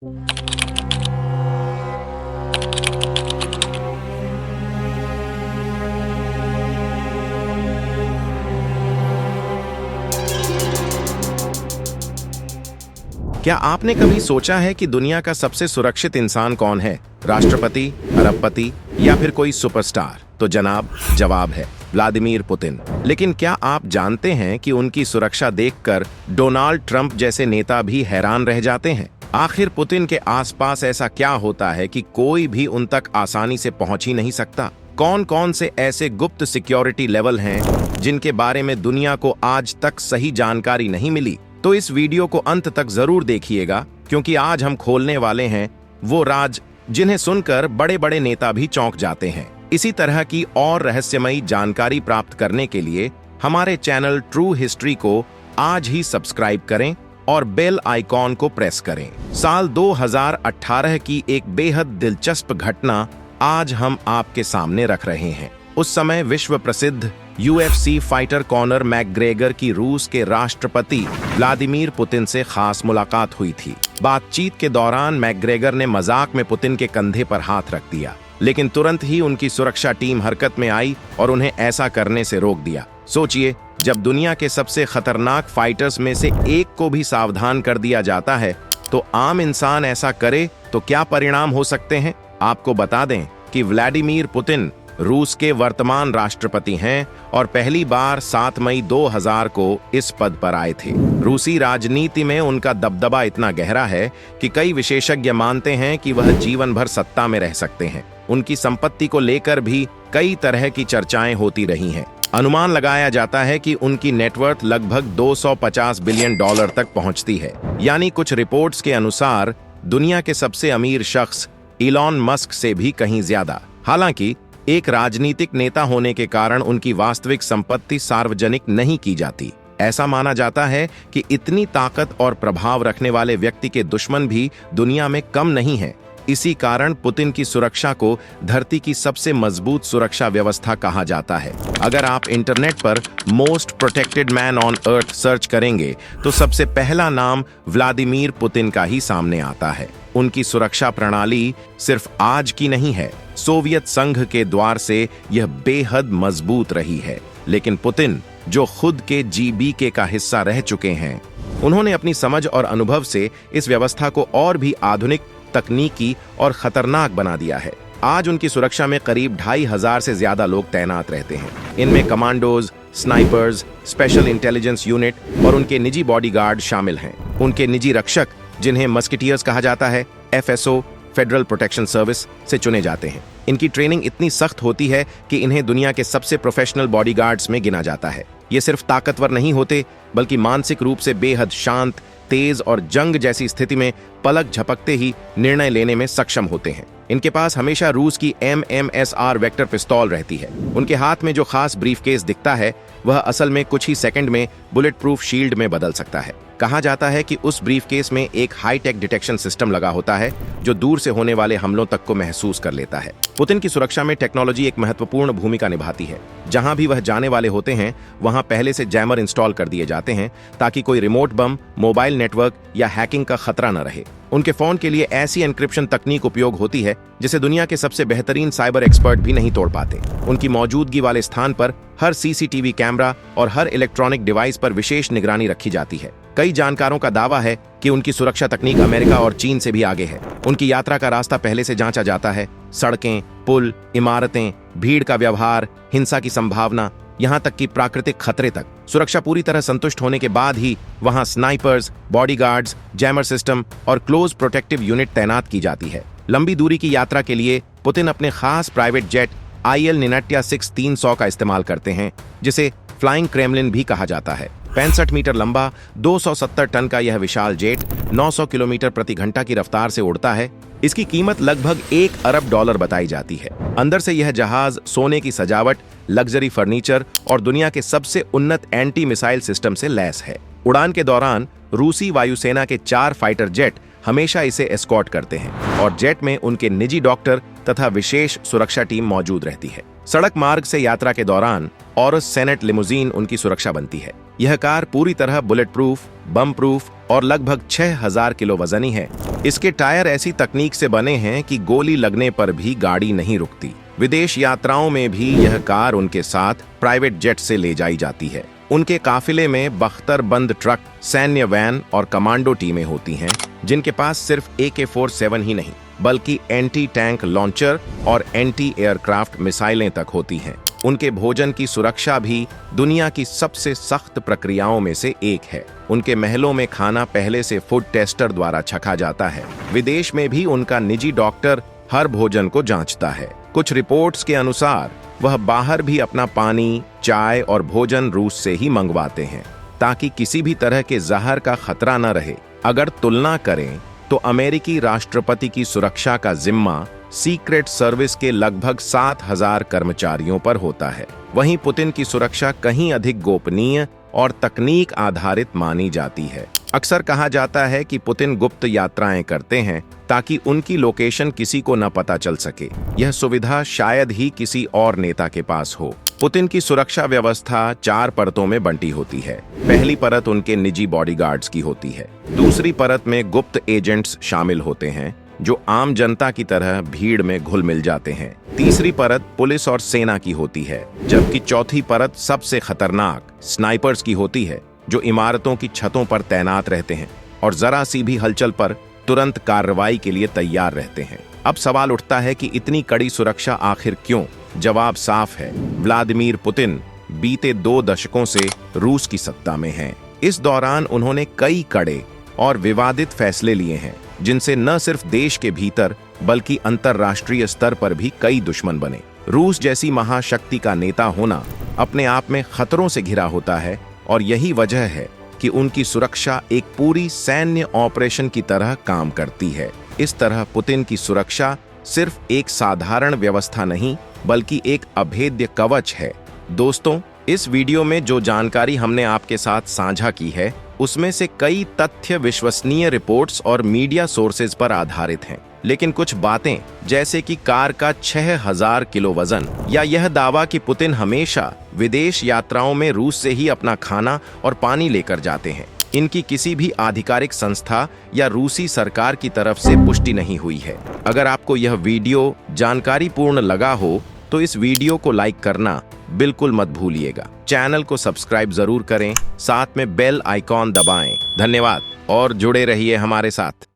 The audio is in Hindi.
क्या आपने कभी सोचा है कि दुनिया का सबसे सुरक्षित इंसान कौन है? राष्ट्रपति, अरबपति या फिर कोई सुपरस्टार? तो जनाब, जवाब है व्लादिमीर पुतिन। लेकिन क्या आप जानते हैं कि उनकी सुरक्षा देखकर डोनाल्ड ट्रंप जैसे नेता भी हैरान रह जाते हैं? आखिर पुतिन के आसपास ऐसा क्या होता है कि कोई भी उन तक आसानी से पहुंच ही नहीं सकता? कौन कौन से ऐसे गुप्त सिक्योरिटी लेवल हैं जिनके बारे में दुनिया को आज तक सही जानकारी नहीं मिली? तो इस वीडियो को अंत तक जरूर देखिएगा, क्योंकि आज हम खोलने वाले हैं वो राज जिन्हें सुनकर बड़े बड़े नेता भी चौंक जाते हैं। इसी तरह की और रहस्यमयी जानकारी प्राप्त करने के लिए हमारे चैनल ट्रू हिस्ट्री को आज ही सब्सक्राइब करें और बेल आइकॉन को प्रेस करें। साल 2018 की एक बेहद दिलचस्प घटना आज हम आपके सामने रख रहे हैं। उस समय विश्व प्रसिद्ध UFC फाइटर कॉनर मैकग्रेगर की रूस के राष्ट्रपति व्लादिमीर पुतिन से खास मुलाकात हुई थी। बातचीत के दौरान मैकग्रेगर ने मजाक में पुतिन के कंधे पर हाथ रख दिया, लेकिन तुरंत ही उनकी सुरक्षा टीम हरकत में आई और उन्हें ऐसा करने से रोक दिया। सोचिए, जब दुनिया के सबसे खतरनाक फाइटर्स में से एक को भी सावधान कर दिया जाता है, तो आम इंसान ऐसा करे तो क्या परिणाम हो सकते हैं? आपको बता दें कि व्लादिमीर पुतिन रूस के वर्तमान राष्ट्रपति हैं और पहली बार 7 मई 2000 को इस पद पर आए थे। रूसी राजनीति में उनका दबदबा इतना गहरा है कि कई विशेषज्ञ मानते हैं कि वह जीवन भर सत्ता में रह सकते हैं। उनकी संपत्ति को लेकर भी कई तरह की चर्चाएं होती रही हैं। अनुमान लगाया जाता है कि उनकी नेटवर्थ लगभग $250 बिलियन तक पहुंचती है। यानी कुछ रिपोर्ट्स के अनुसार दुनिया के सबसे अमीर शख्स इलॉन मस्क से भी कहीं ज्यादा। हालांकि एक राजनीतिक नेता होने के कारण उनकी वास्तविक संपत्ति सार्वजनिक नहीं की जाती। ऐसा माना जाता है कि इतनी ताकत और प्रभाव रखने वाले व्यक्ति के दुश्मन भी दुनिया में कम नहीं हैं। इसी कारण पुतिन की सुरक्षा को धरती की सबसे मजबूत सुरक्षा व्यवस्था कहा जाता है। अगर आप इंटरनेट पर most protected man on earth search करेंगे तो सबसे पहला नाम व्लादिमीर पुतिन का ही सामने आता है। उनकी सुरक्षा प्रणाली सिर्फ आज की नहीं है, सोवियत संघ के द्वार से यह बेहद मजबूत रही है। लेकिन पुतिन, जो खुद के GBK का हिस्सा रह चुके हैं, उन्होंने अपनी समझ और अनुभव से इस व्यवस्था को और भी आधुनिक, तकनीकी और खतरनाक बना दिया है। आज उनकी सुरक्षा में करीब 2500 से ज्यादा लोग तैनात रहते हैं। इनमें commandos, snipers, special intelligence unit और उनके निजी बॉडीगार्ड शामिल हैं। उनके निजी रक्षक, जिन्हें मस्किटियर्स कहा जाता है, FSO फेडरल प्रोटेक्शन सर्विस से चुने जाते हैं। इनकी ट्रेनिंग इतनी सख्त होती है कि इन्हें दुनिया के सबसे प्रोफेशनल बॉडीगार्ड्स में गिना जाता है। ये सिर्फ ताकतवर नहीं होते, बल्कि मानसिक रूप से बेहद शांत, तेज और जंग जैसी स्थिति में पलक झपकते ही निर्णय लेने में सक्षम होते हैं। इनके पास हमेशा रूस की MMSR वेक्टर पिस्तौल रहती है। उनके हाथ में जो खास ब्रीफकेस दिखता है, वह असल में कुछ ही सेकंड में बुलेट प्रूफ शील्ड में बदल सकता है। कहा जाता है कि उस ब्रीफकेस में एक हाईटेक डिटेक्शन सिस्टम लगा होता है, जो दूर से होने वाले हमलों तक को महसूस कर लेता है। पुतिन की सुरक्षा में टेक्नोलॉजी एक महत्वपूर्ण भूमिका निभाती है। जहां भी वह जाने वाले होते हैं, वहां पहले से जैमर इंस्टॉल कर दिए जाते हैं, ताकि कोई रिमोट बम, मोबाइल नेटवर्क या हैकिंग का खतरा न रहे। उनके फोन के लिए ऐसी एन्क्रिप्शन तकनीक उपयोग होती है जिसे दुनिया के सबसे बेहतरीन साइबर एक्सपर्ट भी नहीं तोड़ पाते। उनकी मौजूदगी वाले स्थान पर हर CCTV कैमरा और हर इलेक्ट्रॉनिक डिवाइस पर विशेष निगरानी रखी जाती है। कई जानकारों का दावा है कि उनकी सुरक्षा तकनीक अमेरिका और चीन से भी आगे है। उनकी यात्रा का रास्ता पहले से जांचा जाता है। सड़कें, पुल, इमारतें, भीड़ का व्यवहार, हिंसा की संभावना, यहां तक कि प्राकृतिक खतरे तक। सुरक्षा पूरी तरह संतुष्ट होने के बाद ही वहां स्नाइपर्स, बॉडीगार्ड्स, जैमर सिस्टम और क्लोज प्रोटेक्टिव यूनिट तैनात की जाती है। लंबी दूरी की यात्रा के लिए पुतिन अपने खास प्राइवेट जेट IL-6-300 का इस्तेमाल करते हैं, जिसे फ्लाइंग क्रेमलिन भी कहा जाता है। 65 मीटर लंबा, 270 टन का यह विशाल जेट 900 किलोमीटर प्रति घंटा की रफ्तार से उड़ता है। इसकी कीमत लगभग $1 अरब बताई जाती है। अंदर से यह जहाज सोने की सजावट, लग्जरी फर्नीचर और दुनिया के सबसे उन्नत एंटी मिसाइल सिस्टम से लैस है। उड़ान के दौरान रूसी वायुसेना के 4 फाइटर जेट हमेशा इसे एस्कॉर्ट करते हैं और जेट में उनके निजी डॉक्टर तथा विशेष सुरक्षा टीम मौजूद रहती है। सड़क मार्ग से यात्रा के दौरान ऑरस सेनेट लिमुजीन उनकी सुरक्षा बनती है। यह कार पूरी तरह बुलेट प्रूफ, बम प्रूफ और लगभग 6000 किलो वजनी है। इसके टायर ऐसी तकनीक से बने हैं कि गोली लगने पर भी गाड़ी नहीं रुकती। विदेश यात्राओं में भी यह कार उनके साथ प्राइवेट जेट से ले जाई जाती है। उनके काफिले में बख्तरबंद ट्रक, सैन्य वैन और कमांडो टीमें होती हैं, जिनके पास सिर्फ AK-47 ही नहीं बल्कि एंटी टैंक लॉन्चर और एंटी एयरक्राफ्ट मिसाइलें तक होती हैं। उनके भोजन की सुरक्षा भी दुनिया की सबसे सख्त प्रक्रियाओं में से एक है। उनके महलों में खाना पहले से फूड टेस्टर द्वारा छका जाता है। विदेश में भी उनका निजी डॉक्टर हर भोजन को जांचता है। कुछ रिपोर्ट्स के अनुसार वह बाहर भी अपना पानी, चाय और भोजन रूस से ही मंगवाते हैं, ताकि किसी भी तरह के जहर का खतरा न रहे। अगर तुलना करें तो अमेरिकी राष्ट्रपति की सुरक्षा का जिम्मा सीक्रेट सर्विस के लगभग 7,000 कर्मचारियों पर होता है। वहीं पुतिन की सुरक्षा कहीं अधिक गोपनीय और तकनीक आधारित मानी जाती है। अक्सर कहा जाता है कि पुतिन गुप्त यात्राएं करते हैं ताकि उनकी लोकेशन किसी को न पता चल सके। यह सुविधा शायद ही किसी और नेता के पास हो। पुतिन की सुरक्षा व्यवस्था 4 परतों में बंटी होती है। पहली परत उनके निजी बॉडीगार्ड्स की होती है। दूसरी परत में गुप्त एजेंट्स शामिल होते हैं जो आम जनता की तरह भीड़ में घुल मिल जाते हैं। तीसरी परत पुलिस और सेना की होती है, जबकि चौथी परत सबसे खतरनाक स्नाइपर्स की होती है, जो इमारतों की छतों पर तैनात रहते हैं और जरा सी भी हलचल पर तुरंत कार्रवाई के लिए तैयार रहते हैं। अब सवाल उठता है कि इतनी कड़ी सुरक्षा आखिर क्यों? जवाब साफ है। व्लादिमीर पुतिन बीते 2 दशकों से रूस की सत्ता में हैं। इस दौरान उन्होंने कई कड़े और विवादित फैसले लिए हैं, जिनसे न सिर्फ देश के भीतर बल्कि अंतर्राष्ट्रीय स्तर पर भी कई दुश्मन बने। रूस जैसी महाशक्ति का नेता होना अपने आप में खतरों से घिरा होता है, और यही वजह है कि उनकी सुरक्षा एक पूरी सैन्य ऑपरेशन की तरह काम करती है। इस तरह पुतिन की सुरक्षा सिर्फ एक साधारण व्यवस्था नहीं बल्कि एक अभेद्य कवच है। दोस्तों, इस वीडियो में जो जानकारी हमने आपके साथ साझा की है, उसमें से कई तथ्य विश्वसनीय रिपोर्ट्स और मीडिया सोर्सेज पर आधारित हैं। लेकिन कुछ बातें, जैसे कि कार का 6,000 किलो वजन या यह दावा कि पुतिन हमेशा विदेश यात्राओं में रूस से ही अपना खाना और पानी लेकर जाते हैं, इनकी किसी भी आधिकारिक संस्था या रूसी सरकार की तरफ से पुष्टि नहीं हुई है। अगर आपको यह वीडियो जानकारीपूर्ण लगा हो तो इस वीडियो को लाइक करना बिल्कुल मत भूलिएगा। चैनल को सब्सक्राइब जरूर करें, साथ में बेल आइकॉन दबाएं। धन्यवाद और जुड़े रहिए हमारे साथ।